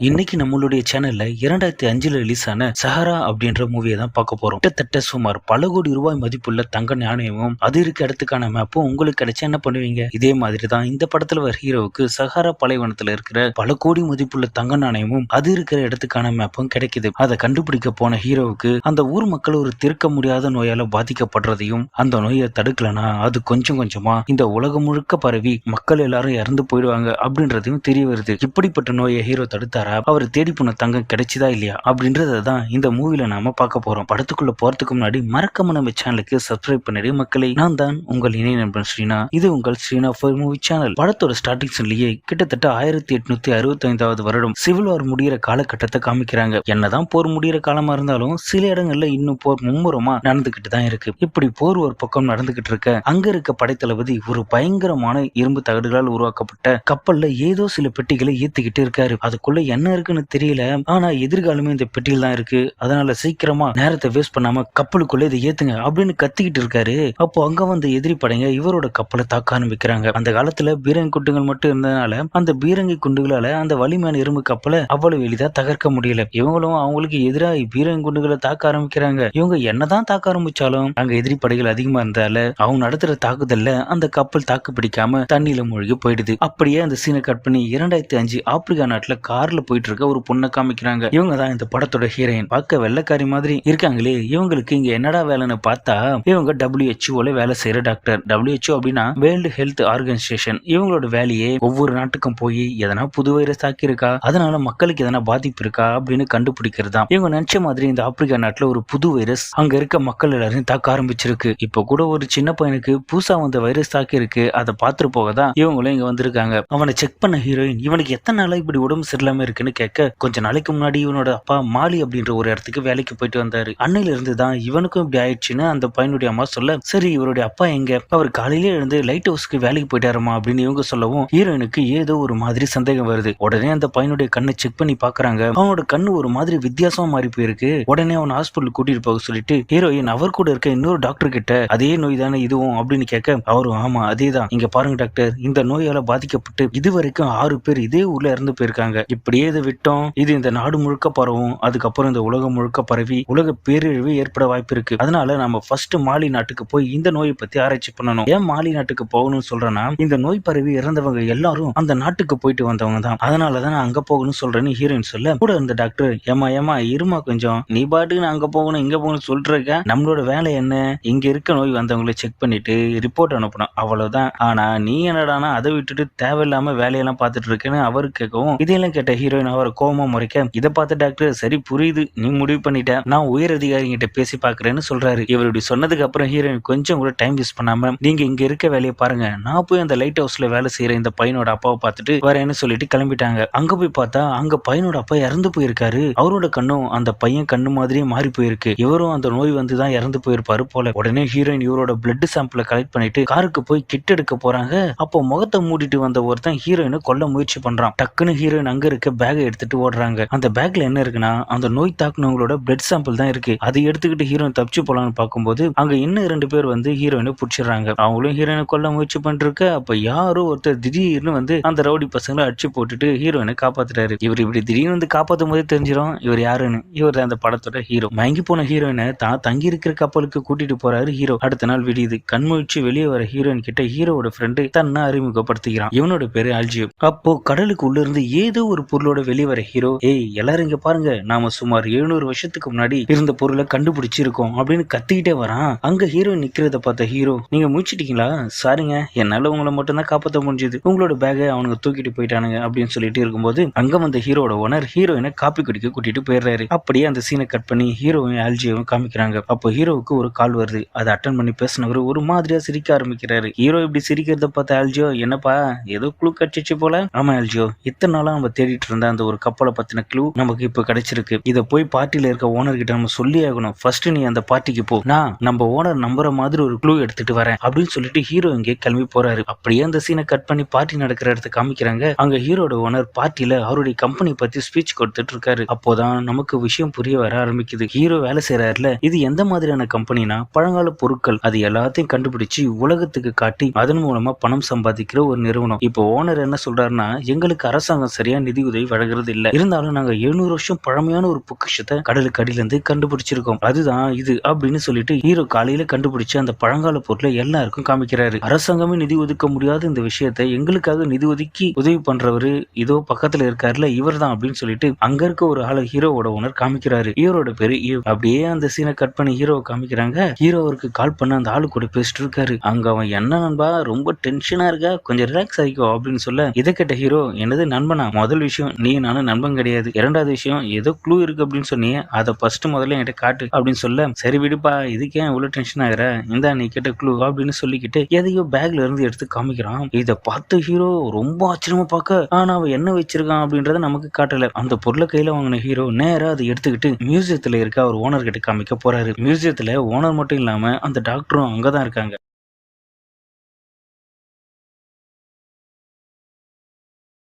இன்னைக்கு நம்மளுடைய சேனல்ல 2005ல ரிலீஸ் ஆன சஹரா அப்படின்ற மூவியை தான் பார்க்க போறோம். கிட்டத்தட்ட சுமார் பல கோடி ரூபாய் மதிப்புள்ள தங்க நாணயமும் அது இருக்க இடத்துக்கான மேப்பும் உங்களுக்கு கிடைச்சா என்ன பண்ணுவீங்க? இதே மாதிரி தான் இந்த படத்துல வர ஹீரோவுக்கு சஹாரா பாலைவனத்துல இருக்கிற பல கோடி மதிப்புள்ள தங்க நாணயமும் அது இருக்கிற இடத்துக்கான மேப்பும் கிடைக்குது. அதை கண்டுபிடிக்க போன ஹீரோவுக்கு அந்த ஊர் மக்கள் ஒரு தீர்க்க முடியாத நோயால பாதிக்கப்படுறதையும் அந்த நோயை தடுக்கலனா அது கொஞ்சம் கொஞ்சமா இந்த உலகம் முழுக்க பரவி மக்கள் எல்லாரும் இறந்து போயிடுவாங்க அப்படின்றதையும் தெரிய வருது. இப்படிப்பட்ட நோயை ஹீரோ தடுத்தாரா? அவர் தேடி போன தங்கம் கிடைச்சதா இல்லையா அப்படின்றத தான் இந்த மூவில நாம பார்க்க போறோம். படத்துக்குள்ள போறதுக்கு முன்னாடி மறக்காம நம்ம சேனலுக்கு சப்ஸ்கிரைப் பண்ணிடு மக்களை. நான் தான் உங்கள் இணைய நண்பன் ஸ்ரீனா. இது உங்கள் ஸ்ரீனா ஃபோர் மூவி சேனல். படத்தோட ஸ்டார்டிங் சீன்லயே கிட்டத்தட்ட 1865வது வருடம் சிவில் வார் முடிகிற காலகட்டத்தை காமிக்கிறாங்க. என்னதான் போர் முடிகிற காலமா இருந்தாலும் சில இடங்கள்ல இன்னும் போர் மும்முரமா நடந்துகிட்டு தான் இருக்கு. இப்படி போர் ஒரு பக்கம் நடந்துகிட்டு இருக்க அங்க இருக்க படைத்தளபதி ஒரு பயங்கரமான இரும்பு தகடுகளால் உருவாக்கப்பட்ட கப்பல்ல ஏதோ சில பெட்டிகளை ஏத்திக்கிட்டு இருக்காரு. அதுக்குள்ள என்ன இருக்குன்னு தெரியல. ஆனா எதிர்காலமே இந்த பெட்டியில் தான் இருக்கு. அதனால சீக்கிரமா நேரத்தை வேஸ்ட் பண்ணாம கப்பலுக்குள்ள இதை ஏத்துங்க அப்படின்னு கத்திக்கிட்டு இருக்காரு. அப்போ அங்க வந்து எதிரி படைங்க இவரோட கப்பலை தாக்க ஆரம்பிக்கிறாங்க. அந்த காலத்துல பீரங்கி குண்டுகள் மட்டும் இருந்ததுனால அந்த பீரங்கி குண்டுகளால அந்த வலிமையான இரும்பு கப்பலை அவ்வளவு எளிதா தகர்க்க முடியல. இவங்களும் அவங்களுக்கு எதிராக பீரங்கி குண்டுகளை தாக்க ஆரம்பிக்கிறாங்க. இவங்க என்னதான் தாக்க ஆரம்பிச்சாலும் அங்க எதிரி படைகள் அதிகமா இருந்தால அவங்க நடத்துற தாக்குதல்ல அந்த கப்பல் தாக்கு பிடிக்காம தண்ணியில மூழ்கி போயிடுது. அப்படியே அந்த சீனை கட் பண்ணி 2005 ஆப்பிரிக்கா நாட்டுல கார்ல போயிட்டு இருக்க ஒரு பொண்ணை காமிக்கிறாங்க. இவங்க தான் இந்த படத்தோட ஹீரோயின். பார்க்க வெள்ளைக்காரி மாதிரி இருக்காங்களே, இவங்களுக்கு இங்க என்னடா வேலைன்னு பார்த்தா இவங்க WHO வேலை செய்யற டாக்டர். WHO அப்படின்னா வேர்ல்டு ஹெல்த் ஆர்கனைசேஷன். இவங்களோட வேலையே ஒவ்வொரு நாட்டுக்கும் போய் எதனா புது வைரஸ் தாக்கி இருக்கா, அதனால மக்களுக்கு எதனா பாதிப்பு இருக்கா அப்படின்னு கண்டுபிடிக்கிறது தான். இவங்க நினைச்ச மாதிரி இந்த ஆப்பிரிக்கா நாட்டுல ஒரு புது வைரஸ் அங்க இருக்க மக்கள் எல்லாரையும் தாக்க ஆரம்பிச்சிருக்கு. இப்ப கூட ஒரு சின்ன பையனுக்கு புதுசா வந்த வைரஸ் தாக்கி இருக்கு. அதை பார்த்துட்டு போக தான் இவங்களும் இங்க வந்திருக்காங்க. அவனை செக் பண்ண ஹீரோயின் இவனுக்கு எத்தனை நாளா இப்படி உடம்பு சரியில்லாம இருக்குன்னு கேட்க, கொஞ்ச நாளைக்கு முன்னாடி இவனோட அப்பா மாலி அப்படின்ற ஒரு இடத்துக்கு வேலைக்கு போயிட்டு வந்தாரு. அன்னையில இருந்து தான் இவனுக்கும் இப்படி ஆயிடுச்சுன்னு அந்த பையனுடைய அம்மா சொல்ல, சரி இவருடைய அப்பா எங்க? அவர் காலையிலே எழுந்து லைட் ஹவுஸ்க்கு வேலைக்கு போயிட்டாருமா அப்படின்னு இவங்க சொல்லவும் ஹீரோயினுக்கு ஏதோ ஒரு மாதிரி சந்தேகம் வருது. உடனே அந்த பையனுடைய கண்ணை செக் பண்ணி பாக்குறாங்க. அவனோட கண்ணு ஒரு மாதிரி வித்தியாசமா மாறி போயிருக்கு. உடனே அவன் ஹாஸ்பிட்டல் கூட்டிட்டு போக சொல்லிட்டு ஹீரோயின் அவர் கூட இருக்க இன்னொரு டாக்டர் கிட்ட அதே நோய் தானே இதுவும் அப்படின்னு கேட்க, அவரும் ஆமா அதேதான், இங்க பாருங்க டாக்டர், இந்த நோயால பாதிக்கப்பட்டு இதுவரைக்கும் 6 பேர் இதே ஊர்ல இறந்து போயிருக்காங்க. இப்படியே இதை விட்டோம் இது இந்த நாடு முழுக்க பரவும், அதுக்கப்புறம் இந்த உலகம் முழுக்க பரவி உலக பேரழிவு ஏற்பட வாய்ப்பு இருக்கு. அதனால நம்ம ஃபர்ஸ்ட் மாலி நாட்டுக்கு போய் இந்த நோயை பத்தி ஆராய்ச்சி பண்ணணும். ஏன் மாலி நாட்டுக்கு போகணும்னு சொல்றேன்னா, இந்த நோய் பரவி இறந்தவங்க எல்லாரும் அந்த நாட்டுக்கு போயிட்டு வந்தவங்க தான். அதனாலதான் நான் அங்க போகணும்னு சொல்றேன்னு ஹீரோயின் சொல்ல, கூட இருந்த டாக்டர் ஏமா இருமா கொஞ்சம், நீ பாட்டுக்கு நான் அங்க போகணும் இங்க போகணும் சொல்றேங்க, நம்மளோட வேலை என்ன, இங்க இருக்க நோய் வந்தவங்களை செக் பண்ணிட்டு ரிப்போர்ட் அனுப்பணும், அவ்வளவுதான். ஆனா நீ என்னடானா அதை விட்டுட்டு தேவையில்லாம வேலையெல்லாம் பார்த்துட்டு இருக்கேன்னு அவரு கேட்கவும், இதையெல்லாம் கேட்ட ஹீரோயின் அவரை கோபமா முறைக்க, இதை பார்த்த டாக்டர் சரி புரியுது, நீ முடிவு பண்ணிட்ட, நான் உயர் அதிகாரிகிட்ட பேசி பாக்குறேன்னு சொல்றாரு. இவர் இப்படி சொன்னதுக்கு அப்புறம் ஹீரோயின் கொஞ்சம் கூட டைம் வேஸ்ட் பண்ணாம, நீங்க இங்க இருக்க வேலையை பாருங்க, நான் போய் அந்த லைட் ஹவுஸ்ல வேலை செய்யற இந்த பையனோட அப்பாவை பார்த்துட்டு வரேன்னு சொல்லிட்டு கிளம்பிட்டாங்க. அங்க போய் பார்த்தா அங்க பையனோட அப்பா இறந்து போயிருக்காரு. அவரோட கண்ணும் அந்த பையன் கண்ணு மாதிரியே மாறி போயிருக்கு. இவரும் அந்த நோய் வந்துதான் இறந்து போயிருப்பாரு போல. உடனே ஹீரோயின் இவரோட பிளட் சாம்பிளை கலெக்ட் பண்ணிட்டு காருக்கு போய் கிட் எடுக்க போறாங்க. அப்போ முகத்தை மூடிட்டு வந்த ஒருத்தன் ஹீரோயினை கொல்ல முயற்சி பண்றான். டக்குன்னு ஹீரோயின் அங்க இருக்க பேகை எடுத்துட்டு ஓடுறாங்க. அந்த பேக்ல என்ன இருக்குன்னா, அந்த நோய் தாக்குனவங்களோட பிளட் சாம்பிள் தான் இருக்கு. அதை எடுத்துக்கிட்டு ஹீரோயின் தப்பிச்சு போலான்னு பார்க்கும்போது அங்க இன்னும் 2 பேர் வந்து ஹீரோயினை புடிச்சிடுறாங்க. அவங்களும் ஹீரோயினை கொல்ல முயற்சி பண்ணிருக்க, அப்ப யாரோ ஒருத்தர் திடீர்னு வந்து அந்த ரவுடி பசங்களை அடிச்சு போட்டுட்டு ஹீரோயினை காப்பாத்துறாரு. இவர் இப்படி திடீர்னு வந்து காப்பாத்தும் போதே தெரிஞ்சிடும் இவர் யாருன்னு. இவர் அந்த படத்தோட ஹீரோ. மயங்கி போன ஹீரோயினை தான் தங்கி இருக்கிற கப்பலுக்கு கூட்டிட்டு போறாரு ஹீரோ. அடுத்த நாள் விடியுது. கண்முழிச்சு வெளியே வர ஹீரோயின் கிட்ட ஹீரோட ஃப்ரெண்டு தன்னை அறிமுகப்படுத்திக்கிறான். இவனோட பேரு அல்ஜியோ. அப்போ கடலுக்கு உள்ள இருந்து ஏதோ ஒரு பொருளோட வெளியே வர ஹீரோ, ஏய் எல்லாரும் இங்க பாருங்க, நாம சுமார் 700 வருஷத்துக்கு முன்னாடி இருந்த பொருளை கண்டுபிடிச்சிருக்கோம் அப்படின்னு கத்திக்கிட்டே வரான். அங்க ஹீரோயின் நிக்கிறத பார்த்த ஹீரோ, நீங்க முடிச்சிட்டீங்களா? சாரிங்க, என்னால உங்களை மட்டும் தான் காப்பாற்ற முடிஞ்சது, உங்களோட பேகை அவனுக்கு தூக்கிட்டு போயிட்டானுங்க அப்படின்னு சொல்லிட்டு இருக்கும்போது அங்க வந்த ஹீரோட ஓனர் ஹீரோயினை காப்பி குடிக்க கூட்டிட்டு போயிடுறாரு. அப்படியே அந்த சீனை கட் பண்ணி ஹீரோவும் ஆல்ஜியோவும் காமிக்கிறாங்க. அப்போ ஹீரோவுக்கு ஒரு கால் வருது. அதை அட்டன் பண்ணி பேசினவர் ஒரு மாதிரியா சிரிக்க ஆரம்பிக்கிறாரு. ஹீரோ இப்படி சிரிக்கிறத பார்த்த ஆல்ஜியோ, என்னப்பா ஏதோ க்ளூ கட்சிச்சு போல? ஆமா ஆல்ஜியோ, இத்தனை நாளா நம்ம தேடிட்டு இருந்த அந்த ஒரு கப்பலை பத்தின க்ளூ நமக்கு இப்ப கிடைச்சிருக்கு. இதை போய் பார்ட்டியில இருக்க ஓனர் கிட்ட நம்ம சொல்லி ஆகணும். ஃபர்ஸ்ட் நீ அந்த பார்ட்டிக்கு போ, நான் நம்ம ஓனர் நம்புற மாதிரி ஒரு க்ளூ எடுத்துட்டு வரேன் அப்படின்னு சொல்லிட்டு ஹீரோ இங்கே கிளம்பி போறாரு. அப்படியே அந்த சீனை கட் பண்ணி பார்ட்டி நடக்கிற இடத்த காமிக்கிறாங்க. அங்க ஹீரோட ஓனர் பார்ட்டியில அவருடைய கம்பெனி பத்தி ஸ்பீச் கொடுத்துட்டு இருக்காரு. அப்போதான் நமக்கு விஷயம் புரிய வர ஆரம்பிக்குது. ஹீரோ வேலை செய்யறாருல, இது எந்த மாதிரியான கம்பெனினா பழங்கால பொருட்கள் அது எல்லாத்தையும் கண்டுபிடிச்சு உலகத்துக்கு காட்டி அதன் மூலமா பணம் சம்பாதிக்கிற ஒரு நிறுவனம். இப்போ ஓனர் என்ன சொல்றாருன்னா, எங்களுக்கு அரசாங்கம் சரியா நிதி உதவி வழங்குறது இல்ல. இருந்தாலும் நாங்க 700 வருஷம் பழமையான ஒரு பொக்கிஷத்தை கடலுக்கு அடியில இருந்து கண்டுபிடிச்சிருக்கோம். அதுதான் இது அப்படின்னு சொல்லிட்டு ஹீரோ காலையில கண்டுபிடிச்சு அந்த பழங்கால பொருளை எல்லாருக்கும் காமிக்கிறாரு. அரசாங்கமே நிதி ஒதுக்க முடியாத இந்த விஷயத்தை எங்களுக்காக நிதி ஒதுக்கி உதவி பண்றவரு இதோ பக்கத்துல இருக்காருல இவர்தான் அப்படின்னு சொல்லிட்டு அங்க இருக்க ஒரு ஆளை ஹீரோவோட ஓனர் காமிக்கிறாரு. ஹீரோட பேரு ஈவ். அப்படியே அந்த சீனை கட் பண்ணி ஹீரோவை காமிக்கிறாங்க. ஹீரோ அவருக்கு கால் பண்ண அந்த ஆளு கூட பேசிட்டு இருக்காரு. அங்க அவன் என்ன நண்பா ரொம்ப டென்ஷனா இருக்கா, கொஞ்சம் ரிலாக்ஸ் ஆகிக்கோ அப்படின்னு சொல்ல இதை கேட்ட ஹீரோ என்னது நண்பனா, முதல் விஷயம் நீ நானும் நண்பன் கிடையாது, இரண்டாவது விஷயம் ஏதோ க்ளூ இருக்கு அப்படின்னு சொன்னீங்க, அதை ஃபர்ஸ்ட் முதல்ல என்கிட்ட காட்டு அப்படின்னு சொல்ல சரி விடுப்பா இதுக்கே இவ்வளவு டென்ஷன் ஆகுற, இந்தா நீ கேட்ட க்ளூ அப்படின்னு சொல்லிக்கிட்டு எதையோ பேக்ல இருந்து எடுத்து காமிக்கிறான். இதை பார்த்து ஹீரோ ரொம்ப ஆச்சரியமா பார்க்க ஆனா அவன் என்ன வச்சிருக்கான் அப்படின்றத நமக்கு காட்டல. அந்த பொருளை கையில வாங்கின ஹீரோ நேரா அதை எடுத்துக்கிட்டு மியூசியத்துல இருக்க அவர் ஓனர் கிட்ட காமிக்க போறாரு. மியூசியத்துல ஓனர் மட்டும் இல்லாம அந்த டாக்டரும் அங்கதான் இருக்காங்க.